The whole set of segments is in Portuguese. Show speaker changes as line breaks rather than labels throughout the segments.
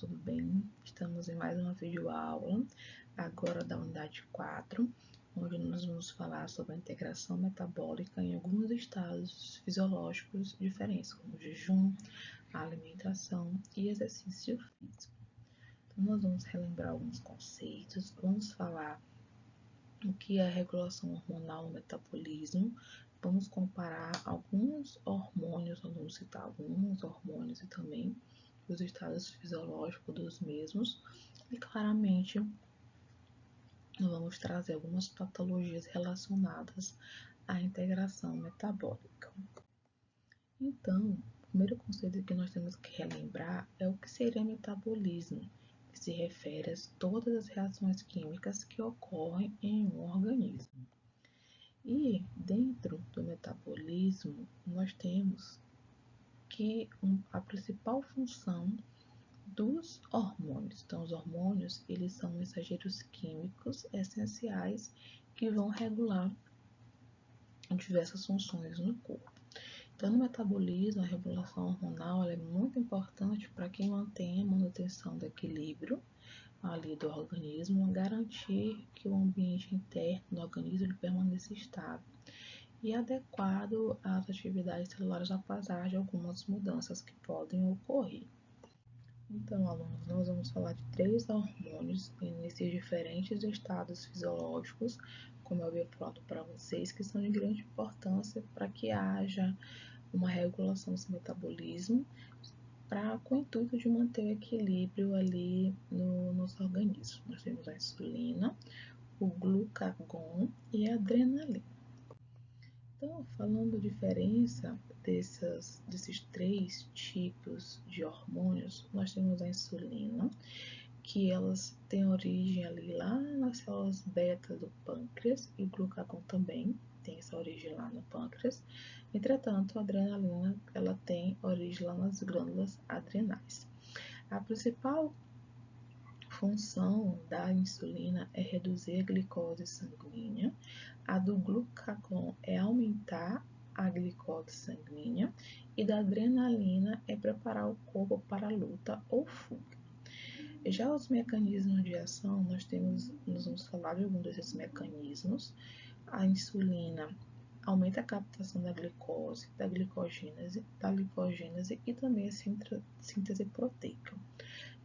tudo bem? Estamos em mais uma videoaula, agora da unidade 4, onde nós vamos falar sobre a integração metabólica em alguns estados fisiológicos diferentes, como jejum, alimentação e exercício físico. Então, nós vamos relembrar alguns conceitos, vamos falar o que é a regulação hormonal no metabolismo, vamos comparar alguns hormônios, vamos citar alguns hormônios e também os estados fisiológicos dos mesmos, e claramente vamos trazer algumas patologias relacionadas à integração metabólica. Então, o primeiro conceito que nós temos que relembrar é o que seria metabolismo, que se refere a todas as reações químicas que ocorrem em um organismo. E dentro do metabolismo, nós temos que a principal função dos hormônios. Então, os hormônios, eles são mensageiros químicos essenciais que vão regular diversas funções no corpo. Então, no metabolismo, a regulação hormonal é muito importante para que mantenha a manutenção do equilíbrio ali do organismo, garantir que o ambiente interno do organismo ele permaneça estável e adequado às atividades celulares, apesar de algumas mudanças que podem ocorrer. Então, alunos, nós vamos falar de 3 hormônios nesses diferentes estados fisiológicos, como eu havia falado para vocês, que são de grande importância para que haja uma regulação desse metabolismo, com o intuito de manter o equilíbrio ali no nosso organismo. Nós temos a insulina, o glucagon e a adrenalina. Então, falando a diferença desses 3 tipos de hormônios, nós temos a insulina, que elas têm origem ali lá nas células beta do pâncreas, e o glucagon também tem essa origem lá no pâncreas. Entretanto, a adrenalina ela tem origem lá nas glândulas adrenais. A principal função da insulina é reduzir a glicose sanguínea, a do glucagon é aumentar a glicose sanguínea e da adrenalina é preparar o corpo para a luta ou fuga. Já os mecanismos de ação, nós vamos falar de alguns desses mecanismos. A insulina aumenta a captação da glicose, da glicogênese, da lipogênese e também a síntese proteica.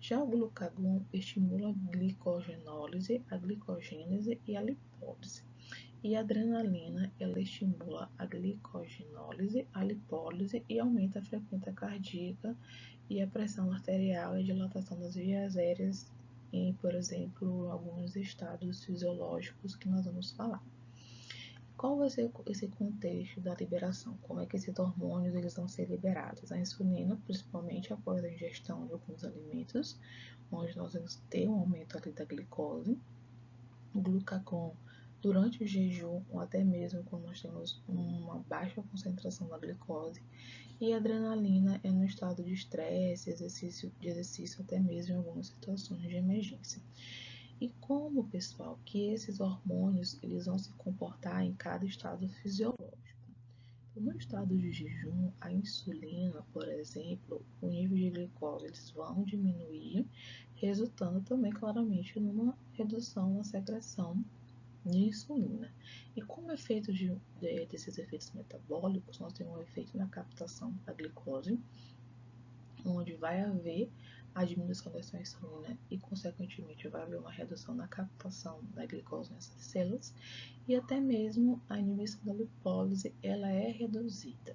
Já o glucagon estimula a glicogenólise, a glicogênese e a lipólise. E a adrenalina, ela estimula a glicogenólise, a lipólise e aumenta a frequência cardíaca e a pressão arterial e a dilatação das vias aéreas em, por exemplo, alguns estados fisiológicos que nós vamos falar. Qual vai ser esse contexto da liberação? Como é que esses hormônios eles vão ser liberados? A insulina, principalmente após a ingestão de alguns alimentos, onde nós vamos ter um aumento ali da glicose. O glucagon, durante o jejum, ou até mesmo quando nós temos uma baixa concentração da glicose. E a adrenalina é no estado de estresse, exercício até mesmo em algumas situações de emergência. E como, pessoal, que esses hormônios eles vão se comportar em cada estado fisiológico? No estado de jejum, a insulina, por exemplo, o nível de glicose eles vão diminuir, resultando também claramente numa redução na secreção de insulina. E como efeito desses efeitos metabólicos, nós temos um efeito na captação da glicose, onde vai haver a diminuição dessa insulina e, consequentemente, vai haver uma redução na captação da glicose nessas células e até mesmo a inibição da lipólise ela é reduzida.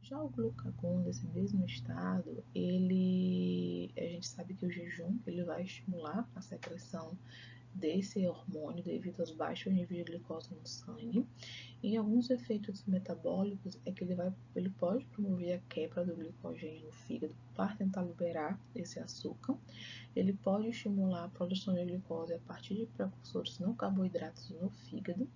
Já o glucagon, nesse mesmo estado, a gente sabe que o jejum ele vai estimular a secreção desse hormônio devido aos baixos níveis de glicose no sangue. E alguns efeitos metabólicos é que ele pode promover a quebra do glicogênio no fígado para tentar liberar esse açúcar. Ele pode estimular a produção de glicose a partir de precursores não carboidratos no fígado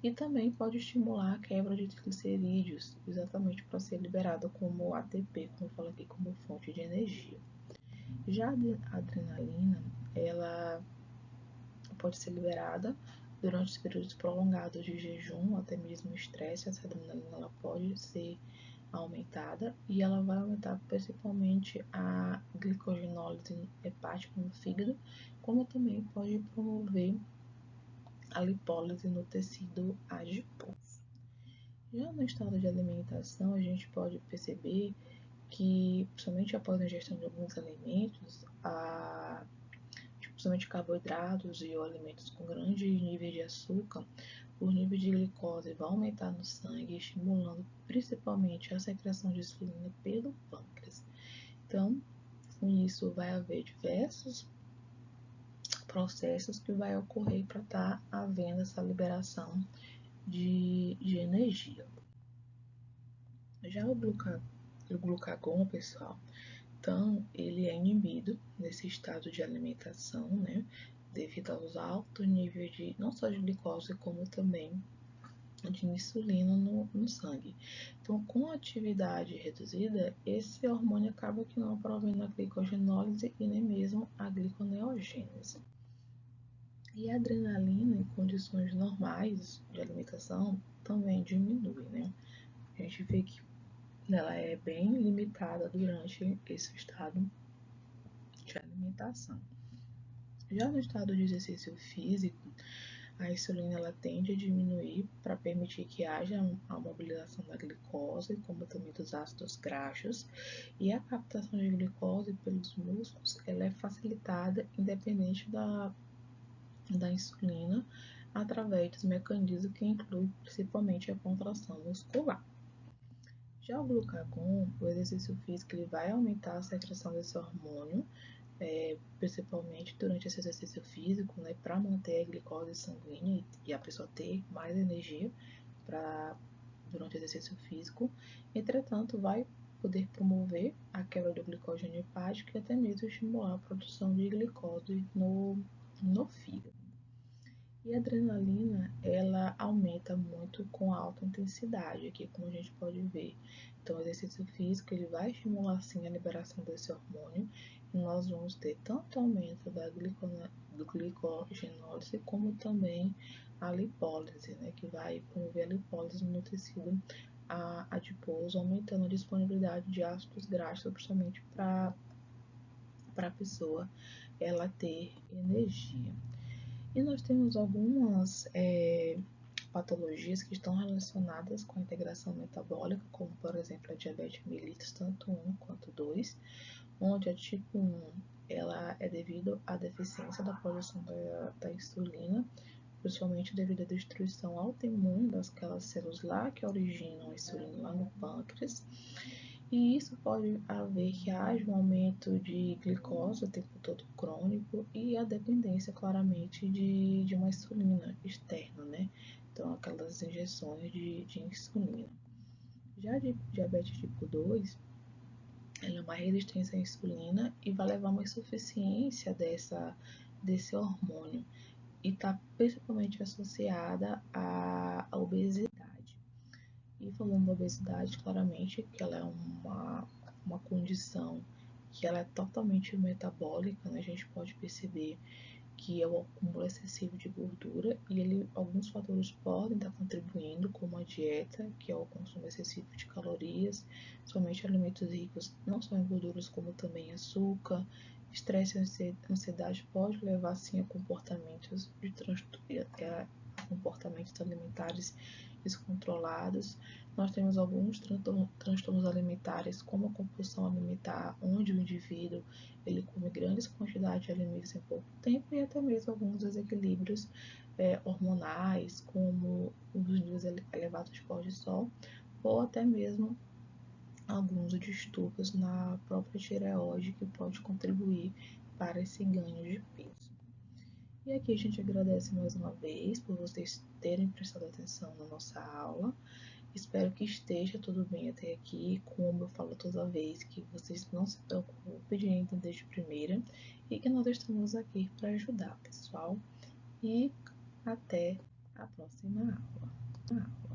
e também pode estimular a quebra de triglicerídeos, exatamente para ser liberado como ATP, como eu falo aqui, como fonte de energia. Já a adrenalina, ela pode ser liberada durante os períodos prolongados de jejum, até mesmo estresse. Essa adrenalina ela pode ser aumentada e ela vai aumentar principalmente a glicogenólise hepática no fígado, como também pode promover a lipólise no tecido adiposo. Já no estado de alimentação, a gente pode perceber que, principalmente após a ingestão de alguns alimentos, principalmente carboidratos e alimentos com grande nível de açúcar, o nível de glicose vai aumentar no sangue, estimulando principalmente a secreção de insulina pelo pâncreas. Então, com isso, vai haver diversos processos que vai ocorrer para estar havendo essa liberação de energia. Já o glucagon, pessoal, então ele é inibido nesse estado de alimentação, né, devido aos altos níveis de não só de glicose, como também de insulina no sangue. Então, com a atividade reduzida, esse hormônio acaba que não provendo a glicogenólise e nem mesmo a gliconeogênese. E a adrenalina em condições normais de alimentação também diminui, né? A gente vê que ela é bem limitada durante esse estado de alimentação. Já no estado de exercício físico, a insulina ela tende a diminuir para permitir que haja a mobilização da glicose, como também dos ácidos graxos, e a captação de glicose pelos músculos ela é facilitada independente da insulina através dos mecanismos que incluem principalmente a contração muscular. Já o glucagon, o exercício físico, ele vai aumentar a secreção desse hormônio, principalmente durante esse exercício físico, né, para manter a glicose sanguínea e a pessoa ter mais energia durante o exercício físico. Entretanto, vai poder promover a quebra do glicogênio hepático e até mesmo estimular a produção de glicose no fígado. E a adrenalina, ela aumenta muito com alta intensidade, aqui como a gente pode ver. Então, o exercício físico, ele vai estimular sim a liberação desse hormônio e nós vamos ter tanto aumento da glicogenólise como também a lipólise, né, que vai promover a lipólise no tecido adiposo, aumentando a disponibilidade de ácidos graxos, principalmente para a pessoa ela ter energia. E nós temos algumas patologias que estão relacionadas com a integração metabólica, como por exemplo a diabetes mellitus, tanto 1 quanto 2, onde a tipo 1 ela é devido à deficiência da produção da insulina, principalmente devido à destruição autoimune daquelas células lá que originam a insulina lá no pâncreas. E isso pode haver que haja um aumento de glicose o tempo todo crônico e a dependência claramente de uma insulina externa, né? Então, aquelas injeções de insulina. Já de diabetes tipo 2, ela é uma resistência à insulina e vai levar a uma insuficiência desse hormônio e está principalmente associada à obesidade. E falando da obesidade, claramente que ela é uma condição que ela é totalmente metabólica, né? A gente pode perceber que é o acúmulo excessivo de gordura e alguns fatores podem estar contribuindo, como a dieta, que é o consumo excessivo de calorias, somente alimentos ricos não só em gorduras, como também em açúcar. Estresse e ansiedade pode levar sim a comportamentos de comportamentos alimentares descontrolados. Nós temos alguns transtornos alimentares, como a compulsão alimentar, onde o indivíduo ele come grandes quantidades de alimentos em pouco tempo e até mesmo alguns desequilíbrios hormonais, como os níveis elevados de cortisol, ou até mesmo alguns distúrbios na própria tireoide que pode contribuir para esse ganho de peso. E aqui a gente agradece mais uma vez por vocês terem prestado atenção na nossa aula. Espero que esteja tudo bem até aqui, como eu falo toda vez, que vocês não se preocupem de entender de primeira e que nós estamos aqui para ajudar, pessoal. E até a próxima aula.